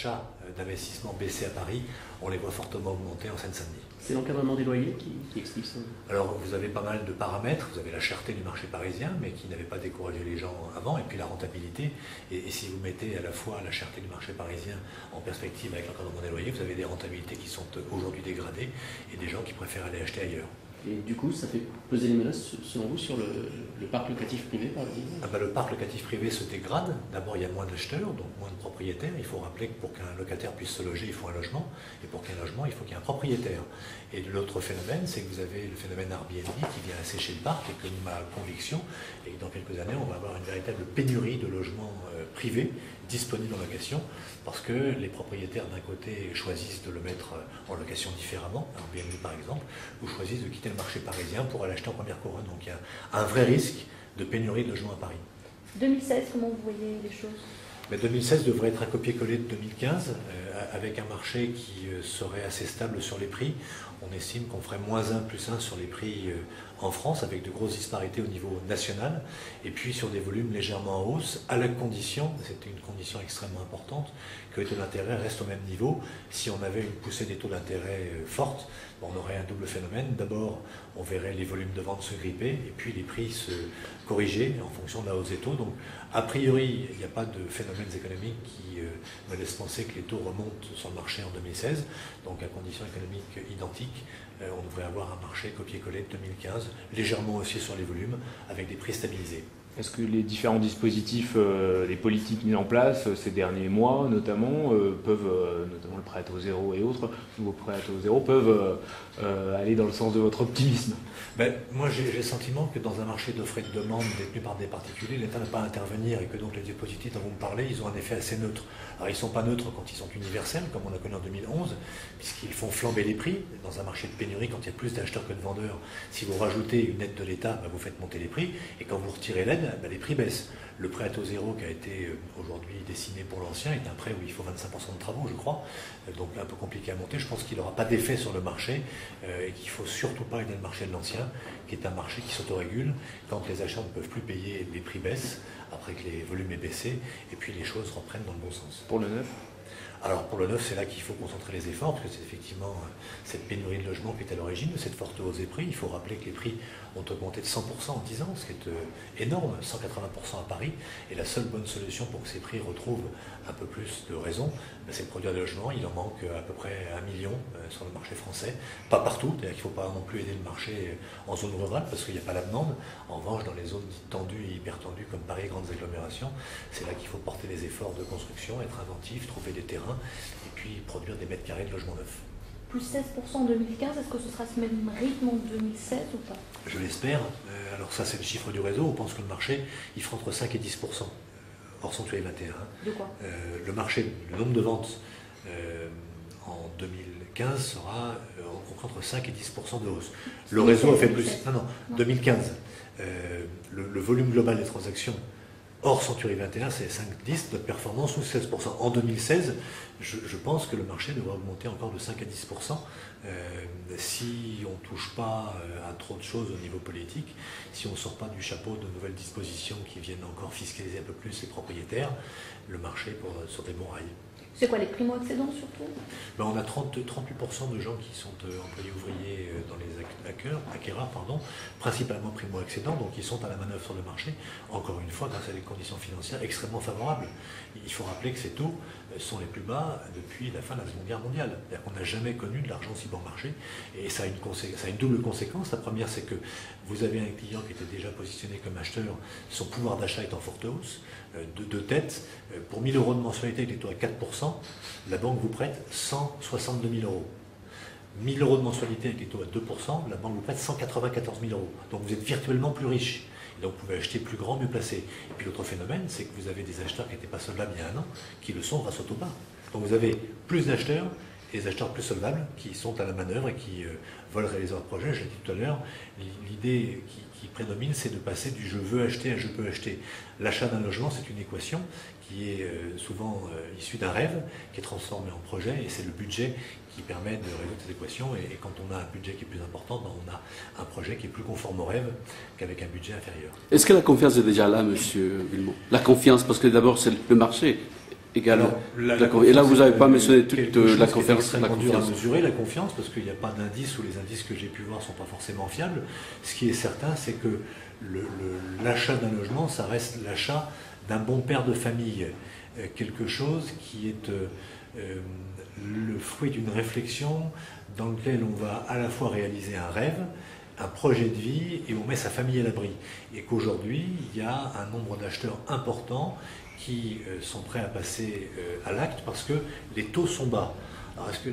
achats d'investissement baissés à Paris, on les voit fortement augmenter en Seine-Saint-Denis. C'est l'encadrement des loyers qui explique ça? Alors vous avez pas mal de paramètres, vous avez la cherté du marché parisien, mais qui n'avait pas découragé les gens avant, et puis la rentabilité. Et si vous mettez à la fois la cherté du marché parisien en perspective avec l'encadrement des loyers, vous avez des rentabilités qui sont aujourd'hui dégradées, et des gens qui préfèrent aller acheter ailleurs. Et du coup, ça fait peser les menaces, selon vous, sur le parc locatif privé, par exemple? Le parc locatif privé se dégrade. D'abord, il y a moins d'acheteurs, donc moins de propriétaires. Il faut rappeler que pour qu'un locataire puisse se loger, il faut un logement. Et pour qu'un logement, il faut qu'il y ait un propriétaire. Et l'autre phénomène, c'est que vous avez le phénomène Airbnb qui vient assécher le parc, et que ma conviction, et que dans quelques années, on va avoir une véritable pénurie de logements privés disponibles en location, parce que les propriétaires d'un côté choisissent de le mettre en location différemment, Airbnb par exemple, ou choisissent de quitter le marché parisien pour aller acheter en première couronne. Donc il y a un vrai risque de pénurie de logements à Paris. 2016, comment vous voyez les choses? 2016 devrait être un copier-coller de 2015, avec un marché qui serait assez stable sur les prix. On estime qu'on ferait -1, +1 sur les prix en France, avec de grosses disparités au niveau national, et puis sur des volumes légèrement en hausse, à la condition, c'est une condition extrêmement importante, que les taux d'intérêt restent au même niveau. Si on avait une poussée des taux d'intérêt forte, on aurait un double phénomène. D'abord, on verrait les volumes de vente se gripper, et puis les prix se corriger en fonction de la hausse des taux. Donc, a priori, il n'y a pas de phénomènes économiques qui me laissent penser que les taux remontent sur le marché en 2016. Donc, à conditions économiques identiques, on devrait avoir un marché copier-coller de 2015, légèrement haussier sur les volumes, avec des prix stabilisés. Est-ce que les différents dispositifs, les politiques mises en place ces derniers mois, notamment, notamment le prêt à taux zéro et autres, nouveaux prêts à taux zéro, peuvent aller dans le sens de votre optimisme? Moi, j'ai le sentiment que dans un marché d'offre et de demande détenu par des particuliers, l'État n'a pas à intervenir, et que donc les dispositifs dont vous me parlez, ils ont un effet assez neutre. Alors, ils ne sont pas neutres quand ils sont universels, comme on a connu en 2011, puisqu'ils font flamber les prix. Dans un marché de pénurie, quand il y a plus d'acheteurs que de vendeurs, si vous rajoutez une aide de l'État, vous faites monter les prix, et quand vous retirez l'aide, les prix baissent. Le prêt à taux zéro qui a été aujourd'hui dessiné pour l'ancien est un prêt où il faut 25% de travaux, je crois, donc un peu compliqué à monter. Je pense qu'il n'aura pas d'effet sur le marché et qu'il ne faut surtout pas aider le marché de l'ancien, qui est un marché qui s'autorégule. Quand les acheteurs ne peuvent plus payer, les prix baissent, après que les volumes aient baissé, et puis les choses reprennent dans le bon sens. Pour le neuf? Alors pour le neuf, c'est là qu'il faut concentrer les efforts, parce que c'est effectivement cette pénurie de logement qui est à l'origine de cette forte hausse des prix. Il faut rappeler que les prix ont augmenté de 100% en 10 ans, ce qui est énorme, 180% à Paris. Et la seule bonne solution pour que ces prix retrouvent un peu plus de raison, c'est de produire des logements. Il en manque à peu près 1 million sur le marché français. Pas partout, c'est-à-dire qu'il ne faut pas non plus aider le marché en zone rurale, parce qu'il n'y a pas la demande. En revanche, dans les zones dites tendues et hyper tendues, comme Paris, grandes agglomérations, c'est là qu'il faut porter les efforts de construction, être inventif, trouver des terrains, et puis produire des mètres carrés de logements neufs. Plus 16% en 2015, est-ce que ce sera ce même rythme en 2016 ou pas? Je l'espère. Alors ça, c'est le chiffre du réseau. On pense que le marché, il fera entre 5 et 10%, hors sanctuaire 21. De quoi? Le marché, le nombre de ventes en 2015 sera entre 5 et 10% de hausse. Le réseau a fait plus. Non, 2015. Le volume global des transactions hors Century 21, c'est 5-10, notre performance ou 16%. En 2016, je pense que le marché devrait augmenter encore de 5 à 10%. Si on ne touche pas à trop de choses au niveau politique, si on ne sort pas du chapeau de nouvelles dispositions qui viennent encore fiscaliser un peu plus les propriétaires, le marché pourra sur des bons rails. C'est quoi, les primo-accédants surtout? On a 38% de gens qui sont employés ouvriers dans les acquéreurs, principalement primo-accédants, donc ils sont à la manœuvre sur le marché, encore une fois grâce à des conditions financières extrêmement favorables. Il faut rappeler que ces taux sont les plus bas depuis la fin de la Seconde Guerre mondiale. C'est-à-dire qu'on n'a jamais connu de l'argent si bon marché, et ça a une double conséquence. La première, c'est que vous avez un client qui était déjà positionné comme acheteur, son pouvoir d'achat est en forte hausse, de tête. Pour 1 000 € de mensualité avec les taux à 4%, la banque vous prête 162 000 €. 1 000 € de mensualité avec les taux à 2%, la banque vous prête 194 000 €. Donc vous êtes virtuellement plus riche. Et donc vous pouvez acheter plus grand, mieux placé. Et puis l'autre phénomène, c'est que vous avez des acheteurs qui n'étaient pas solvables il y a un an, qui le sont grâce au taux bas. Donc vous avez plus d'acheteurs, et les acheteurs plus solvables qui sont à la manœuvre et qui veulent réaliser leur projet. J'ai dit tout à l'heure, l'idée qui prédomine, c'est de passer du je veux acheter à je peux acheter. L'achat d'un logement, c'est une équation qui est souvent issue d'un rêve, qui est transformé en projet, et c'est le budget qui permet de résoudre cette équation. Et quand on a un budget qui est plus important, on a un projet qui est plus conforme au rêve qu'avec un budget inférieur. Est-ce que la confiance est déjà là, M. Villemot? La confiance, parce que d'abord, c'est le marché égale. Alors, Et là, vous n'avez pas mentionné toute quelque chose la qui est confiance. extrêmement dur à mesurer, la confiance, parce qu'il n'y a pas d'indices, ou les indices que j'ai pu voir ne sont pas forcément fiables. Ce qui est certain, c'est que l'achat d'un logement, ça reste l'achat d'un bon père de famille. Quelque chose qui est le fruit d'une réflexion dans lequel on va à la fois réaliser un rêve, un projet de vie, et on met sa famille à l'abri. Et qu'aujourd'hui, il y a un nombre d'acheteurs importants qui sont prêts à passer à l'acte parce que les taux sont bas. Alors est-ce que